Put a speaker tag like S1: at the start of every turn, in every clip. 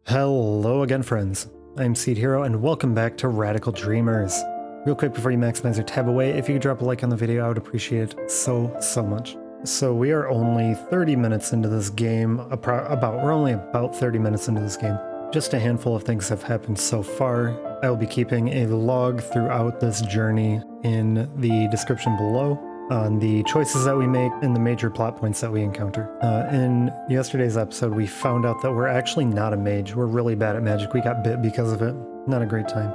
S1: Hello again, friends. I'm Seed Hero, and welcome back to Radical Dreamers. Real quick before you maximize your tab away, if you could drop a like on the video, I would appreciate it so much. So we are only 30 minutes into this game, we're only about 30 minutes into this game. Just a handful of things have happened so far. I will be keeping a log throughout this journey in the description below on the choices that we make and the major plot points that we encounter. In yesterday's episode, we found out that we're actually not a mage. We're really bad at magic. We got bit because of it. Not a great time.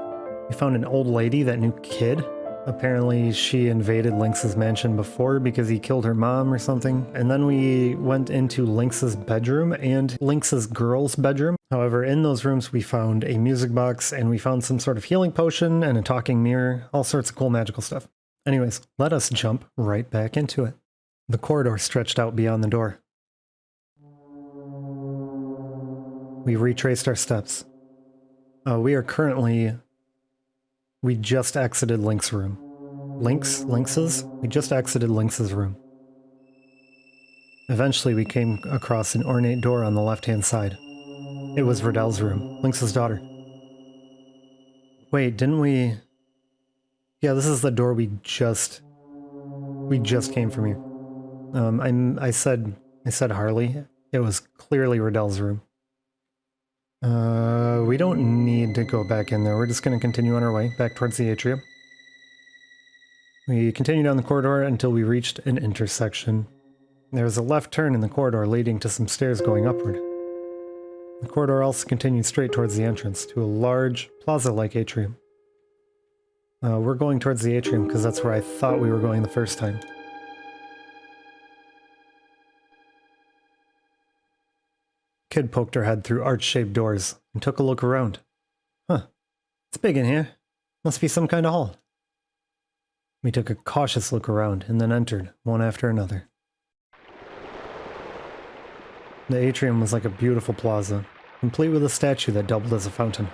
S1: We found an old lady that knew Kid. Apparently she invaded Lynx's mansion before because he killed her mom or something. And then we went into Lynx's bedroom and Lynx's girl's bedroom. However, in those rooms we found a music box and we found some sort of healing potion and a talking mirror. All sorts of cool magical stuff. Anyways, let us jump right back into it. The corridor stretched out beyond the door. We retraced our steps. We just exited Lynx's room. Lynx's? We just exited Lynx's room. Eventually we came across an ornate door on the left-hand side. It was Riddel's room, Lynx's daughter. Wait, didn't we... Yeah, this is the door we just came from here. I said Harley. It was clearly Riddel's room. We don't need to go back in there. We're just going to continue on our way back towards the atrium. We continued down the corridor until we reached an intersection. There was a left turn in the corridor leading to some stairs going upward. The corridor also continued straight towards the entrance to a large plaza-like atrium. We're going towards the atrium because that's where I thought we were going the first time. Kid poked her head through arch-shaped doors and took a look around. Huh, it's big in here. Must be some kind of hall. We took a cautious look around and then entered, one after another. The atrium was like a beautiful plaza, complete with a statue that doubled as a fountain.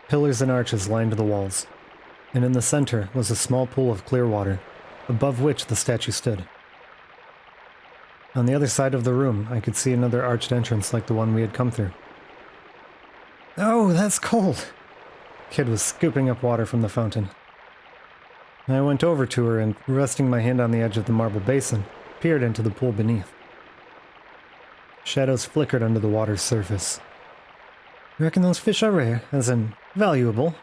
S1: Pillars and arches lined the walls, and in the center was a small pool of clear water, above which the statue stood. On the other side of the room, I could see another arched entrance like the one we had come through. Oh, that's cold! Kid was scooping up water from the fountain. I went over to her and, resting my hand on the edge of the marble basin, peered into the pool beneath. Shadows flickered under the water's surface. You reckon those fish are rare, as in valuable?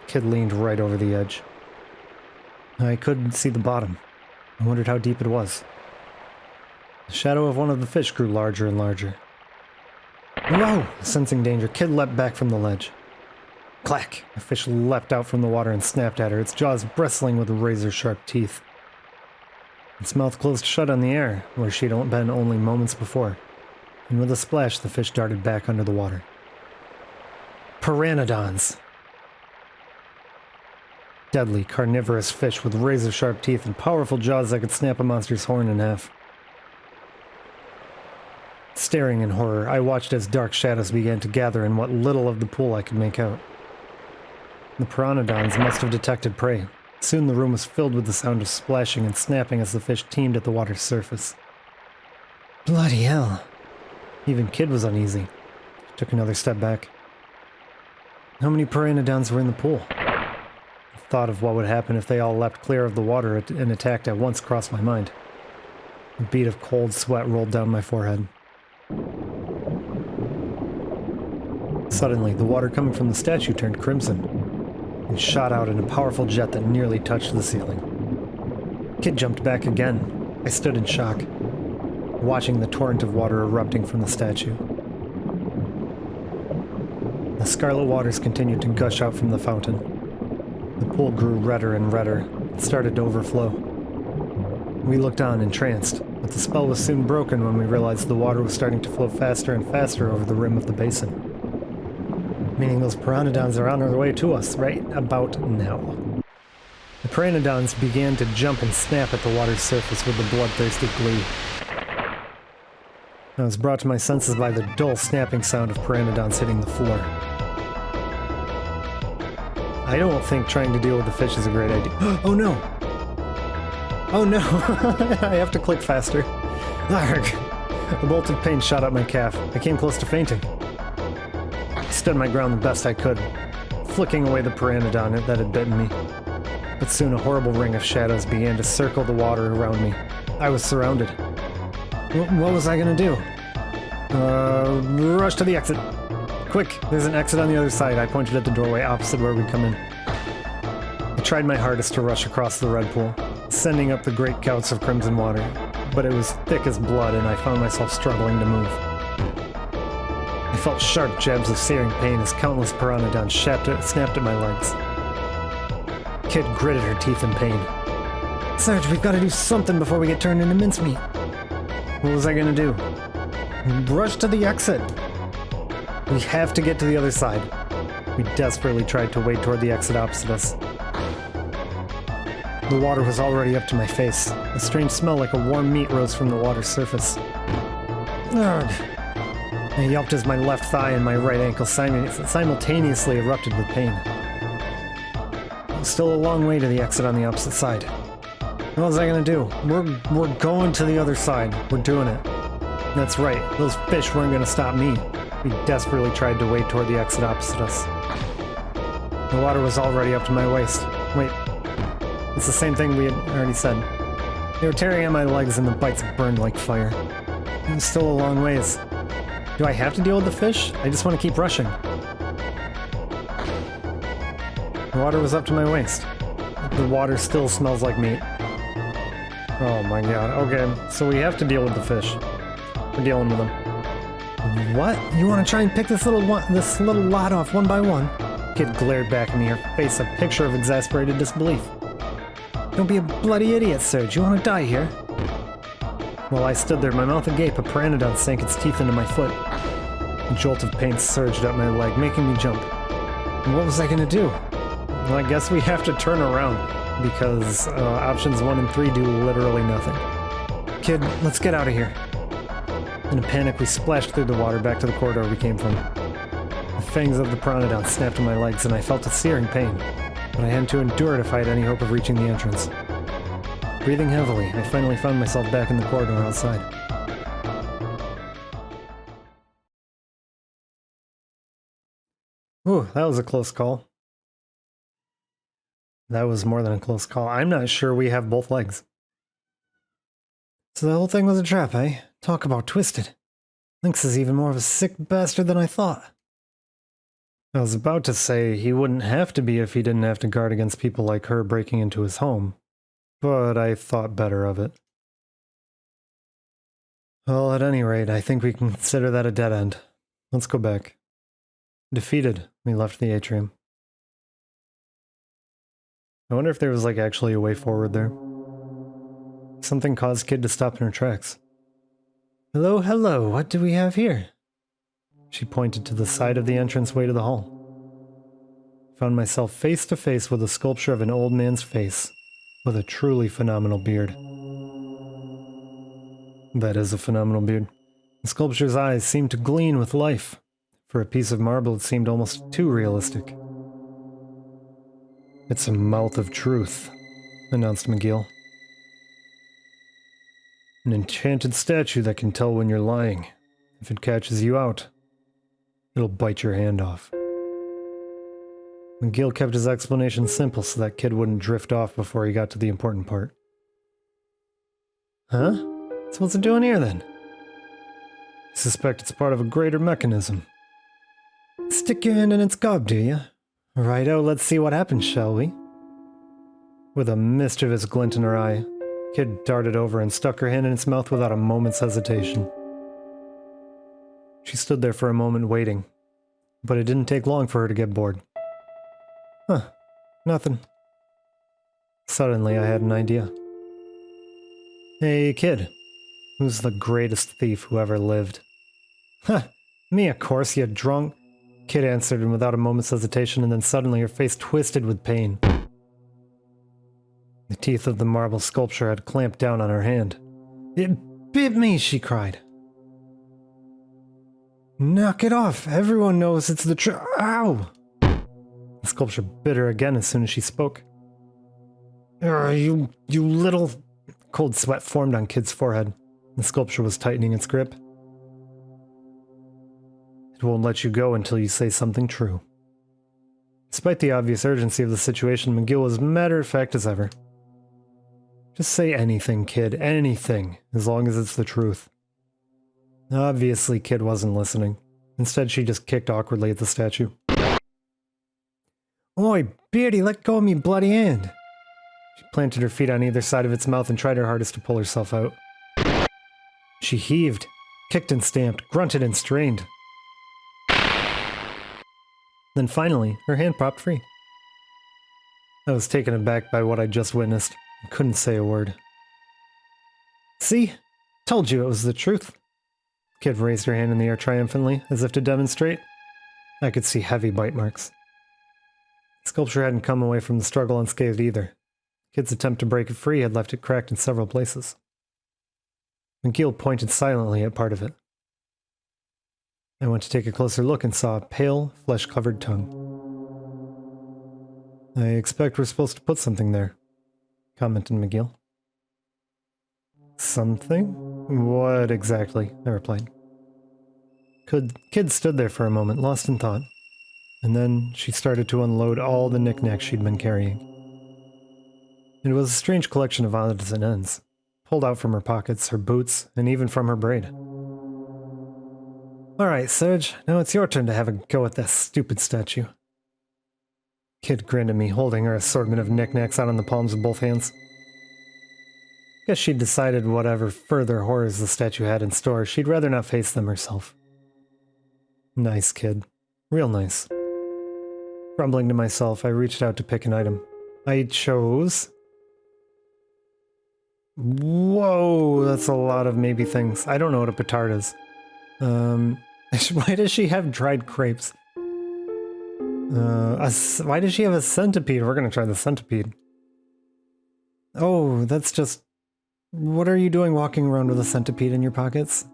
S1: Kid leaned right over the edge. I couldn't see the bottom. I wondered how deep it was. The shadow of one of the fish grew larger and larger. Whoa! Sensing danger, Kid leapt back from the ledge. Clack! A fish leapt out from the water and snapped at her, its jaws bristling with razor-sharp teeth. Its mouth closed shut on the air, where she'd been only moments before, and with a splash the fish darted back under the water. Pteranodons! Deadly, carnivorous fish with razor-sharp teeth and powerful jaws that could snap a monster's horn in half. Staring in horror, I watched as dark shadows began to gather in what little of the pool I could make out. The pteranodons must have detected prey. Soon the room was filled with the sound of splashing and snapping as the fish teemed at the water's surface. Bloody hell. Even Kid was uneasy. I took another step back. How many pteranodons were in the pool? The thought of what would happen if they all leapt clear of the water and attacked at once crossed my mind. A bead of cold sweat rolled down my forehead. Suddenly, the water coming from the statue turned crimson and shot out in a powerful jet that nearly touched the ceiling. Kid jumped back again. I stood in shock, watching the torrent of water erupting from the statue. The scarlet waters continued to gush out from the fountain. The pool grew redder and redder and started to overflow. We looked on, entranced, but the spell was soon broken when we realized the water was starting to flow faster and faster over the rim of the basin. Meaning those pteranodons are on their way to us right about now. The pteranodons began to jump and snap at the water's surface with the bloodthirsty glee. I was brought to my senses by the dull snapping sound of pteranodons hitting the floor. I don't think trying to deal with the fish is a great idea. Oh no! Oh no! I have to click faster. Arrgh! A bolt of pain shot up my calf. I came close to fainting. Stood my ground the best I could, flicking away the pteranodon that had bitten me. But soon a horrible ring of shadows began to circle the water around me. I was surrounded. What was I gonna do? Rush to the exit. Quick, there's an exit on the other side. I pointed at the doorway opposite where we'd come in. I tried my hardest to rush across the red pool, sending up the great gouts of crimson water, but it was thick as blood and I found myself struggling to move. I felt sharp jabs of searing pain as countless pteranodons snapped at my legs. Kid gritted her teeth in pain. Sarge, we've got to do something before we get turned into mincemeat. What was I gonna do? Rush to the exit. We have to get to the other side. We desperately tried to wade toward the exit opposite us. The water was already up to my face. A strange smell like a warm meat rose from the water's surface. Ugh. I yelped as my left thigh and my right ankle simultaneously erupted with pain. It was still a long way to the exit on the opposite side. What was I gonna do? We're going to the other side. We're doing it. That's right. Those fish weren't gonna stop me. We desperately tried to wade toward the exit opposite us. The water was already up to my waist. Wait. It's the same thing we had already said. They were tearing at my legs and the bites burned like fire. It was still a long ways. Do I have to deal with the fish? I just want to keep rushing. The water was up to my waist. The water still smells like meat. Oh my god. Okay, so we have to deal with the fish. We're dealing with them. What? You want to try and pick this little lot off one by one? Kid glared back at me, her face a picture of exasperated disbelief. Don't be a bloody idiot, Serge. You want to die here? While I stood there, my mouth agape, a pteranodon sank its teeth into my foot. A jolt of pain surged up my leg, making me jump. And what was I gonna do? Well, I guess we have to turn around, because options 1 and 3 do literally nothing. Kid, let's get out of here. In a panic, we splashed through the water back to the corridor we came from. The fangs of the pteranodon snapped at my legs, and I felt a searing pain, but I had to endure it if I had any hope of reaching the entrance. Breathing heavily, I finally found myself back in the corridor outside. Ooh, that was a close call. That was more than a close call. I'm not sure we have both legs. So the whole thing was a trap, eh? Talk about twisted. Lynx is even more of a sick bastard than I thought. I was about to say he wouldn't have to be if he didn't have to guard against people like her breaking into his home. But I thought better of it. Well, at any rate, I think we can consider that a dead end. Let's go back. Defeated, we left the atrium. I wonder if there was actually a way forward there. Something caused Kid to stop in her tracks. Hello, hello, what do we have here? She pointed to the side of the entranceway to the hall. I found myself face to face with a sculpture of an old man's face, with a truly phenomenal beard. That is a phenomenal beard. The sculpture's eyes seemed to gleam with life. For a piece of marble, it seemed almost too realistic. It's a mouth of truth, announced McGill. An enchanted statue that can tell when you're lying. If it catches you out, it'll bite your hand off. McGill kept his explanation simple so that Kid wouldn't drift off before he got to the important part. Huh? So what's it doing here then? I suspect it's part of a greater mechanism. Stick your hand in its gob, do you? Righto, let's see what happens, shall we? With a mischievous glint in her eye, Kid darted over and stuck her hand in its mouth without a moment's hesitation. She stood there for a moment waiting, but it didn't take long for her to get bored. Huh, nothing. Suddenly I had an idea. Hey, Kid, who's the greatest thief who ever lived? Huh, me of course, you drunk. Kid answered and without a moment's hesitation, and then suddenly her face twisted with pain. The teeth of the marble sculpture had clamped down on her hand. It bit me, she cried. Knock it off, everyone knows it's the truth. Ow! The sculpture bit her again as soon as she spoke. You little... Cold sweat formed on Kid's forehead. The sculpture was tightening its grip. It It won't let you go until you say something true. Despite the obvious urgency of the situation, McGill was matter-of-fact as ever. Just say anything, kid, anything, as long as it's the truth. Obviously, Kid wasn't listening. Instead, she just kicked awkwardly at the statue. Oi, Beardy, let go of me bloody hand! She planted her feet on either side of its mouth and tried her hardest to pull herself out. She heaved, kicked and stamped, grunted and strained. Then finally, her hand popped free. I was taken aback by what I'd just witnessed and couldn't say a word. See? Told you it was the truth. Kid raised her hand in the air triumphantly, as if to demonstrate. I could see heavy bite marks. The sculpture hadn't come away from the struggle unscathed either. Kid's attempt to break it free had left it cracked in several places. McGill pointed silently at part of it. I went to take a closer look and saw a pale, flesh-covered tongue. I expect we're supposed to put something there, commented McGill. Something? What exactly? I replied. Kid stood there for a moment, lost in thought, and then she started to unload all the knickknacks she'd been carrying. It was a strange collection of odds and ends, pulled out from her pockets, her boots, and even from her braid. Alright, Serge, now it's your turn to have a go at that stupid statue. Kid grinned at me, holding her assortment of knickknacks out on the palms of both hands. Guess she'd decided whatever further horrors the statue had in store, she'd rather not face them herself. Nice kid. Real nice. Grumbling to myself, I reached out to pick an item. I chose... Whoa, that's a lot of maybe things. I don't know what a petard is. Why does she have dried crepes? Why does she have a centipede? We're gonna try the centipede. Oh, that's just... What are you doing walking around with a centipede in your pockets?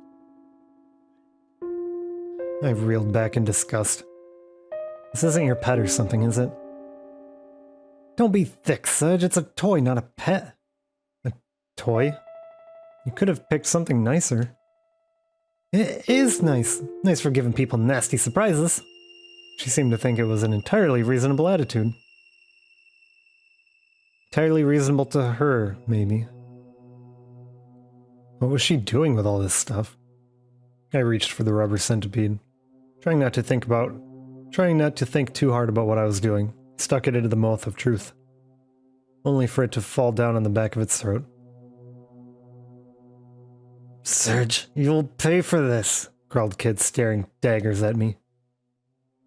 S1: I reeled back in disgust. This isn't your pet or something, is it? Don't be thick, Sedge. It's a toy, not a pet. A toy? You could have picked something nicer. It is nice. Nice for giving people nasty surprises. She seemed to think it was an entirely reasonable attitude. Entirely reasonable to her, maybe. What was she doing with all this stuff? I reached for the rubber centipede. Trying not to think too hard about what I was doing, stuck it into the mouth of truth. Only for it to fall down on the back of its throat. Serge, you'll pay for this, growled Kid, staring daggers at me.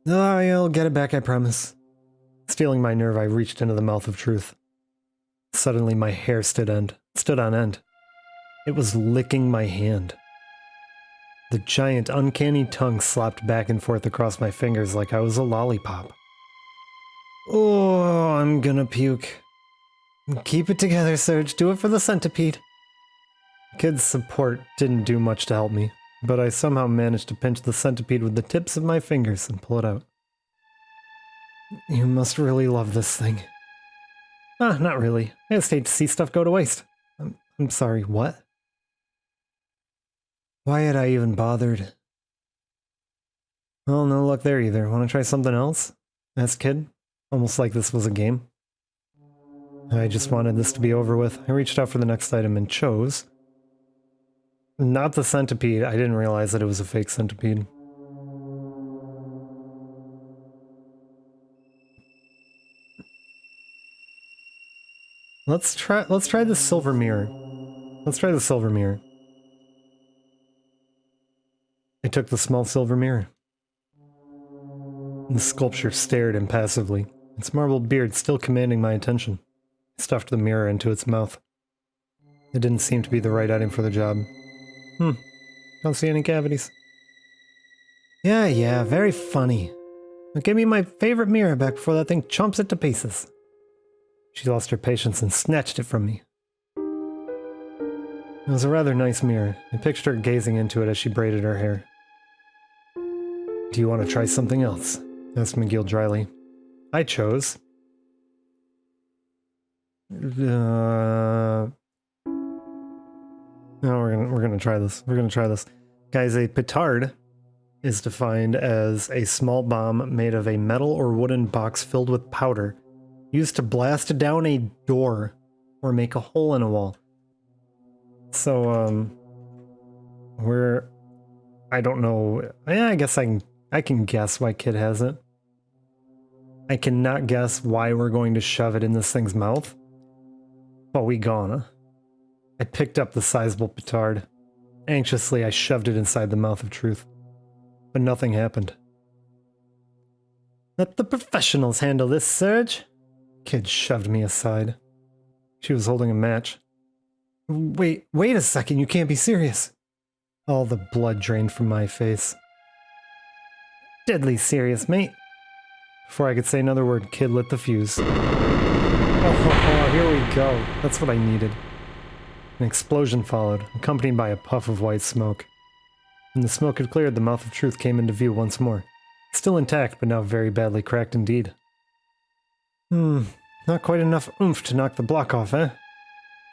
S1: I'll get it back, I promise. Stealing my nerve, I reached into the mouth of truth. Suddenly my hair stood on end. It was licking my hand. The giant, uncanny tongue slapped back and forth across my fingers like I was a lollipop. Oh, I'm gonna puke. Keep it together, Serge. Do it for the centipede. Kid's support didn't do much to help me, but I somehow managed to pinch the centipede with the tips of my fingers and pull it out. You must really love this thing. Not really. I just hate to see stuff go to waste. I'm sorry, what? Why had I even bothered? Well, no luck there either. Want to try something else? Asked Kid, almost like this was a game. I just wanted this to be over with. I reached out for the next item and chose... Not the centipede. I didn't realize that it was a fake centipede. Let's try the silver mirror. Let's try the silver mirror. I took the small silver mirror. The sculpture stared impassively, its marbled beard still commanding my attention. I stuffed the mirror into its mouth. It didn't seem to be the right item for the job. Don't see any cavities. Yeah, very funny. Now give me my favorite mirror back before that thing chomps it to pieces. She lost her patience and snatched it from me. It was a rather nice mirror. I pictured her gazing into it as she braided her hair. Do you want to try something else? Asked McGill dryly. I chose... No, we're gonna try this. We're gonna try this. Guys, a petard is defined as a small bomb made of a metal or wooden box filled with powder used to blast down a door or make a hole in a wall. So, I don't know. Yeah, I guess I can guess why Kid has it. I cannot guess why we're going to shove it in this thing's mouth, but we gonna. I picked up the sizable petard. Anxiously, I shoved it inside the mouth of truth, but nothing happened. Let the professionals handle this, Serge. Kid shoved me aside. She was holding a match. Wait a second, you can't be serious. All the blood drained from my face. Deadly serious, mate. Before I could say another word, Kid lit the fuse. Oh, here we go. That's what I needed. An explosion followed, accompanied by a puff of white smoke. When the smoke had cleared, the mouth of truth came into view once more. Still intact, but now very badly cracked indeed. Not quite enough oomph to knock the block off, eh?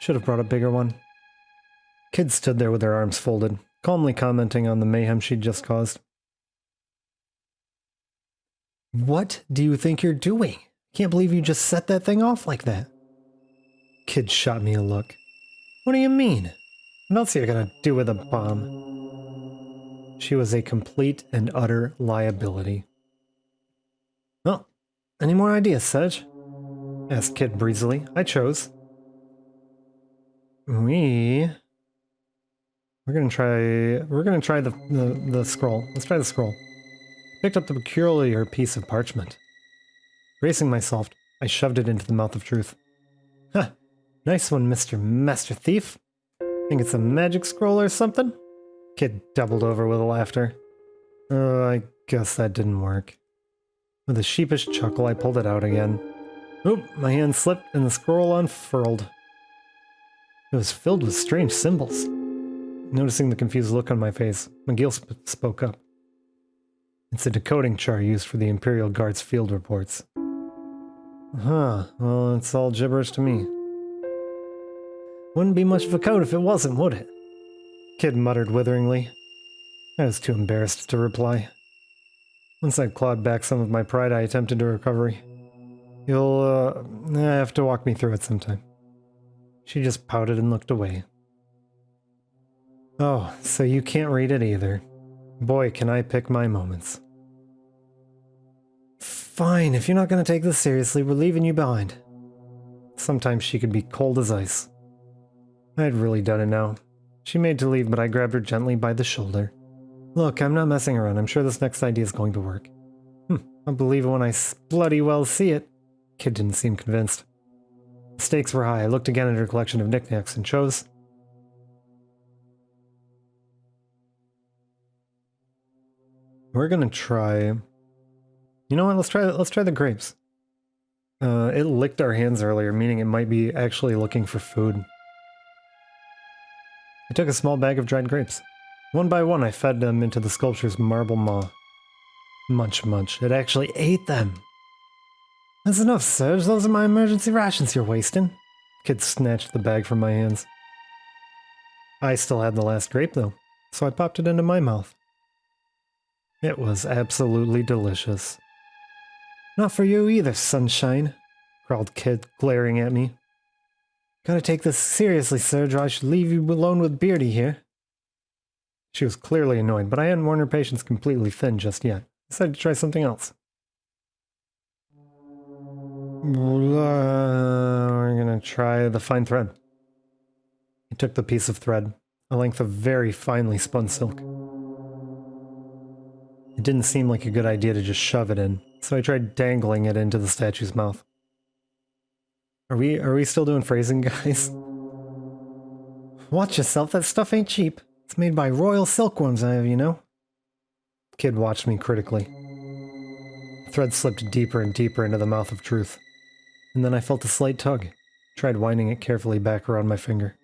S1: Should have brought a bigger one. Kid stood there with her arms folded, calmly commenting on the mayhem she'd just caused. What do you think you're doing? Can't believe you just set that thing off like that. Kid shot me a look. What do you mean? What else are you gonna do with a bomb? She was a complete and utter liability. Well, any more ideas, Sedge? Asked Kid breezily. I chose. We're gonna try the scroll. Let's try the scroll. Picked up the peculiar piece of parchment. Bracing myself, I shoved it into the mouth of truth. Huh. Nice one, Mr. Master Thief. Think it's a magic scroll or something? Kid doubled over with laughter. I guess that didn't work. With a sheepish chuckle, I pulled it out again. Oop, my hand slipped and the scroll unfurled. It was filled with strange symbols. Noticing the confused look on my face, McGill spoke up. It's a decoding chart used for the Imperial Guard's field reports. Huh, well, it's all gibberish to me. Wouldn't be much of a code if it wasn't, would it? Kid muttered witheringly. I was too embarrassed to reply. Once I'd clawed back some of my pride, I attempted a recovery. You'll, have to walk me through it sometime. She just pouted and looked away. Oh, so you can't read it either. Boy, can I pick my moments. Fine, if you're not going to take this seriously, we're leaving you behind. Sometimes she could be cold as ice. I had really done it now. She made to leave, but I grabbed her gently by the shoulder. Look, I'm not messing around. I'm sure this next idea is going to work. I'll believe it when I bloody well see it. Kid didn't seem convinced. The stakes were high. I looked again at her collection of knickknacks and chose... We're gonna try... You know what? Let's try the grapes. It licked our hands earlier, meaning it might be actually looking for food. I took a small bag of dried grapes. One by one, I fed them into the sculpture's marble maw. Munch, munch. It actually ate them. That's enough, Serge. Those are my emergency rations you're wasting. Kid snatched the bag from my hands. I still had the last grape, though, so I popped it into my mouth. It was absolutely delicious. Not for you either, sunshine, growled Kid, glaring at me. Gotta take this seriously, Serge, or I should leave you alone with Beardy here. She was clearly annoyed, but I hadn't worn her patience completely thin just yet. I decided to try something else. We're gonna try the fine thread. I took the piece of thread, a length of very finely spun silk. It didn't seem like a good idea to just shove it in, so I tried dangling it into the statue's mouth. Are we still doing phrasing, guys? Watch yourself, that stuff ain't cheap. It's made by royal silkworms, I have, you know. Kid watched me critically. The thread slipped deeper and deeper into the mouth of truth, and then I felt a slight tug. Tried winding it carefully back around my finger.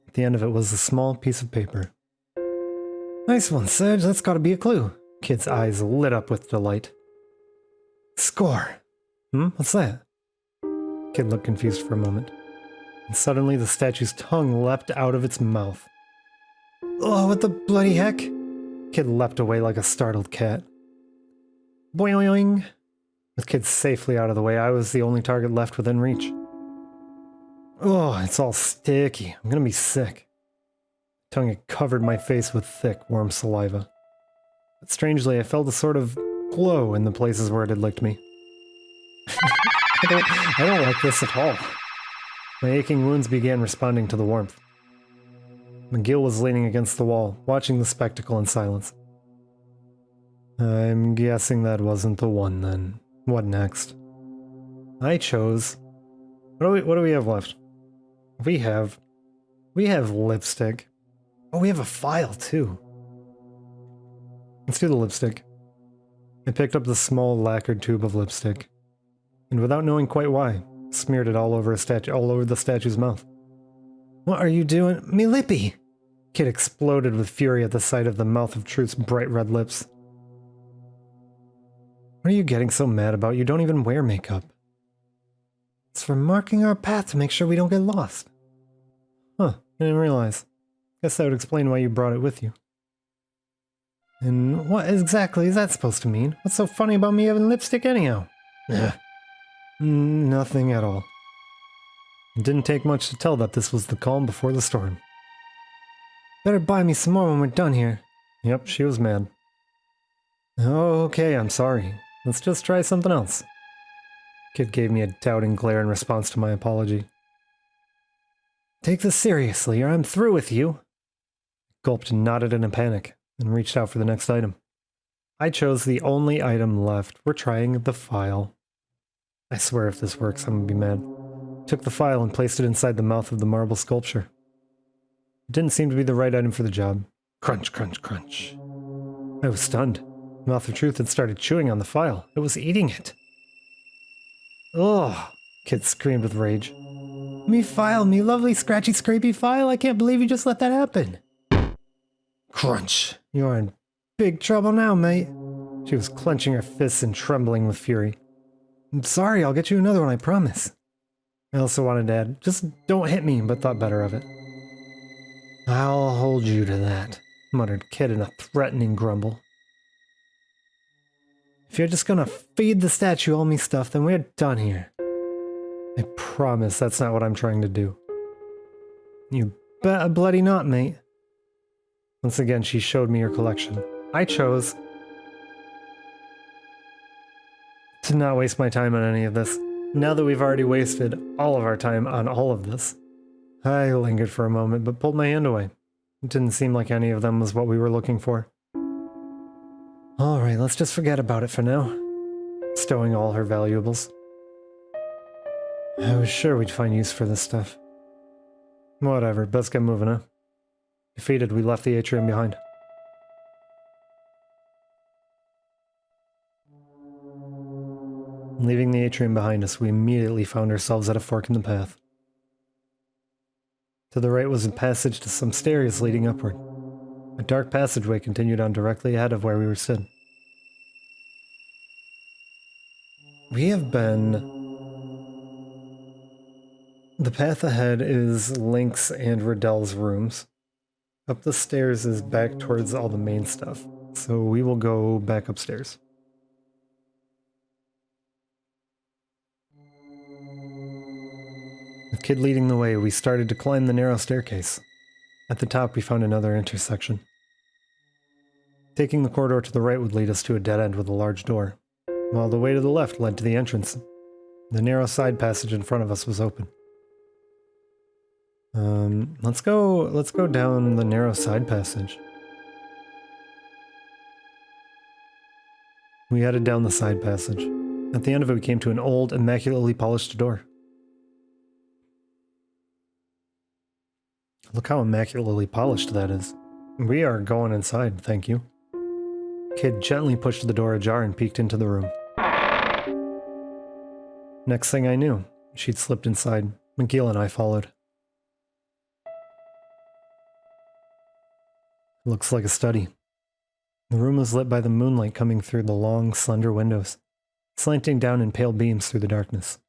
S1: At the end of it was a small piece of paper. Nice one, Serge. That's gotta be a clue. Kid's eyes lit up with delight. Score! What's that? Kid looked confused for a moment. And suddenly the statue's tongue leapt out of its mouth. Oh, what the bloody heck? Kid leapt away like a startled cat. Boing! With Kid safely out of the way, I was the only target left within reach. Oh, it's all sticky. I'm gonna be sick. Tongue had covered my face with thick, warm saliva. But strangely, I felt a sort of glow in the places where it had licked me. I don't like this at all. My aching wounds began responding to the warmth. McGill was leaning against the wall, watching the spectacle in silence. I'm guessing that wasn't the one then. What next? I chose... What do we have left? We have lipstick. Oh, we have a file too. Let's do the lipstick. I picked up the small lacquered tube of lipstick, and without knowing quite why, smeared it all over the statue's mouth. What are you doing? Me lippy! Kid exploded with fury at the sight of the mouth of Truth's bright red lips. What are you getting so mad about? You don't even wear makeup. It's for marking our path to make sure we don't get lost. Huh, I didn't realize. Guess that would explain why you brought it with you. And what exactly is that supposed to mean? What's so funny about me having lipstick anyhow? Nothing at all. It didn't take much to tell that this was the calm before the storm. Better buy me some more when we're done here. Yep, she was mad. Oh, okay, I'm sorry. Let's just try something else. Kid gave me a doubting glare in response to my apology. Take this seriously, or I'm through with you. Gulped and nodded in a panic, and reached out for the next item. I chose the only item left. We're trying the file. I swear if this works, I'm gonna be mad. Took the file and placed it inside the mouth of the marble sculpture. It didn't seem to be the right item for the job. Crunch, crunch, crunch. I was stunned. The mouth of Truth had started chewing on the file. It was eating it. Ugh! Kid screamed with rage. Me file, me lovely scratchy scrapey file, I can't believe you just let that happen. Crunch. You're in big trouble now, mate. She was clenching her fists and trembling with fury. I'm sorry, I'll get you another one, I promise. I also wanted to add, just don't hit me, but thought better of it. I'll hold you to that, muttered Kid in a threatening grumble. If you're just gonna feed the statue all me stuff, then we're done here. I promise that's not what I'm trying to do. You bet a bloody not, mate. Once again, she showed me her collection. I chose to not waste my time on any of this. Now that we've already wasted all of our time on all of this. I lingered for a moment, but pulled my hand away. It didn't seem like any of them was what we were looking for. Alright, let's just forget about it for now. Stowing all her valuables. I was sure we'd find use for this stuff. Whatever, best get moving, huh? Defeated, we left the atrium behind. Leaving the atrium behind us, we immediately found ourselves at a fork in the path. To the right was a passage to some stairs leading upward. A dark passageway continued on directly ahead of where we were stood. We have been... The path ahead is Lynx and Riddel's rooms. Up the stairs is back towards all the main stuff, so we will go back upstairs. With Kid leading the way, we started to climb the narrow staircase. At the top, we found another intersection. Taking the corridor to the right would lead us to a dead end with a large door, while the way to the left led to the entrance. The narrow side passage in front of us was open. Let's go down the narrow side passage. We headed down the side passage. At the end of it, we came to an old, immaculately polished door. Look how immaculately polished that is. We are going inside, thank you. Kid gently pushed the door ajar and peeked into the room. Next thing I knew, she'd slipped inside. McGill and I followed. Looks like a study. The room was lit by the moonlight coming through the long, slender windows, slanting down in pale beams through the darkness.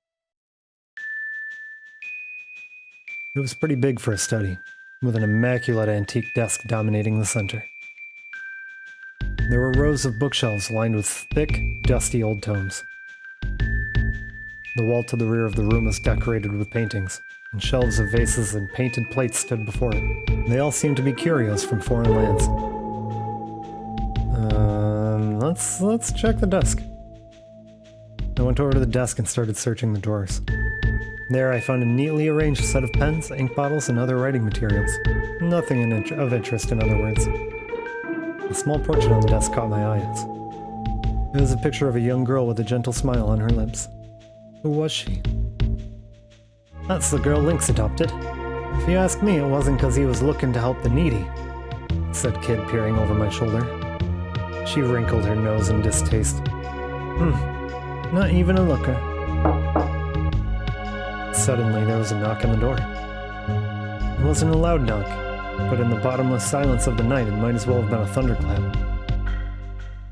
S1: It was pretty big for a study, with an immaculate antique desk dominating the center. There were rows of bookshelves lined with thick, dusty old tomes. The wall to the rear of the room was decorated with paintings, and shelves of vases and painted plates stood before it. They all seemed to be curios from foreign lands. Let's check the desk. I went over to the desk and started searching the drawers. There I found a neatly arranged set of pens, ink bottles, and other writing materials. Nothing of interest, in other words. A small portrait on the desk caught my eyes. It was a picture of a young girl with a gentle smile on her lips. Who was she? That's the girl Lynx adopted. If you ask me, it wasn't because he was looking to help the needy, said Kid, peering over my shoulder. She wrinkled her nose in distaste. Not even a looker. Suddenly, there was a knock on the door. It wasn't a loud knock, but in the bottomless silence of the night, it might as well have been a thunderclap.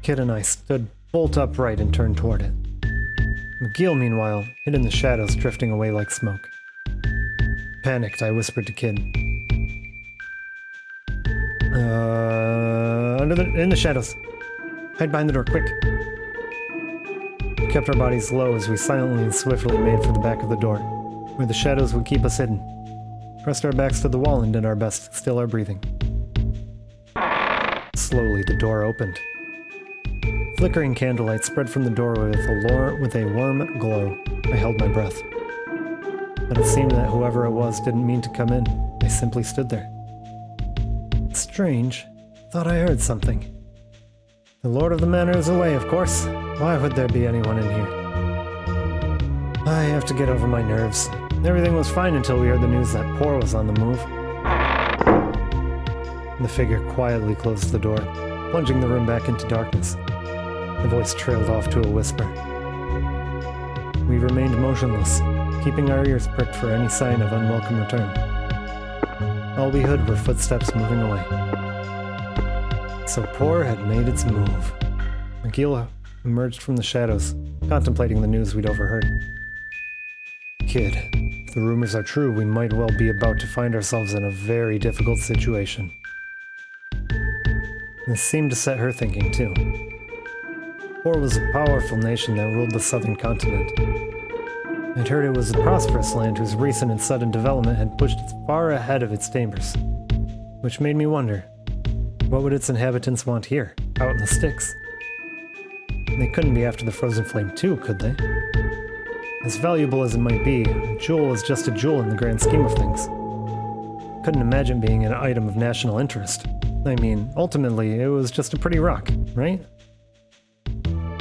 S1: Kid and I stood bolt upright and turned toward it. McGill, meanwhile, hid in the shadows, drifting away like smoke. Panicked, I whispered to Kid. In the shadows. Hide behind the door, quick. We kept our bodies low as we silently and swiftly made for the back of the door, where the shadows would keep us hidden. Pressed our backs to the wall and did our best to still our breathing. Slowly, the door opened. Flickering candlelight spread from the doorway with a warm glow. I held my breath. But it seemed that whoever it was didn't mean to come in. They simply stood there. Strange. Thought I heard something. The Lord of the Manor is away, of course. Why would there be anyone in here? I have to get over my nerves. Everything was fine until we heard the news that Poor was on the move. The figure quietly closed the door, plunging the room back into darkness. The voice trailed off to a whisper. We remained motionless, keeping our ears pricked for any sign of unwelcome return. All we heard were footsteps moving away. So Poor had made its move. McGill emerged from the shadows, contemplating the news we'd overheard. Kid, if the rumors are true, we might well be about to find ourselves in a very difficult situation. This seemed to set her thinking, too. Poor was a powerful nation that ruled the southern continent. I'd heard it was a prosperous land whose recent and sudden development had pushed it far ahead of its neighbors. Which made me wonder, what would its inhabitants want here, out in the sticks? They couldn't be after the frozen flame too, could they? As valuable as it might be, a jewel is just a jewel in the grand scheme of things. Couldn't imagine being an item of national interest. I mean, ultimately, it was just a pretty rock, right?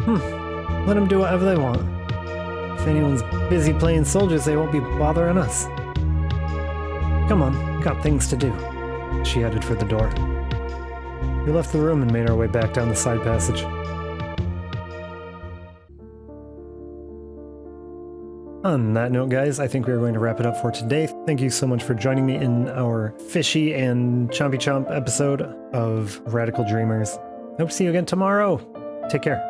S1: Let them do whatever they want. If anyone's busy playing soldiers, they won't be bothering us. Come on, got things to do, she headed for the door. We left the room and made our way back down the side passage. On that note, guys, I think we're going to wrap it up for today. Thank you so much for joining me in our fishy and chompy chomp episode of Radical Dreamers. I hope to see you again tomorrow. Take care.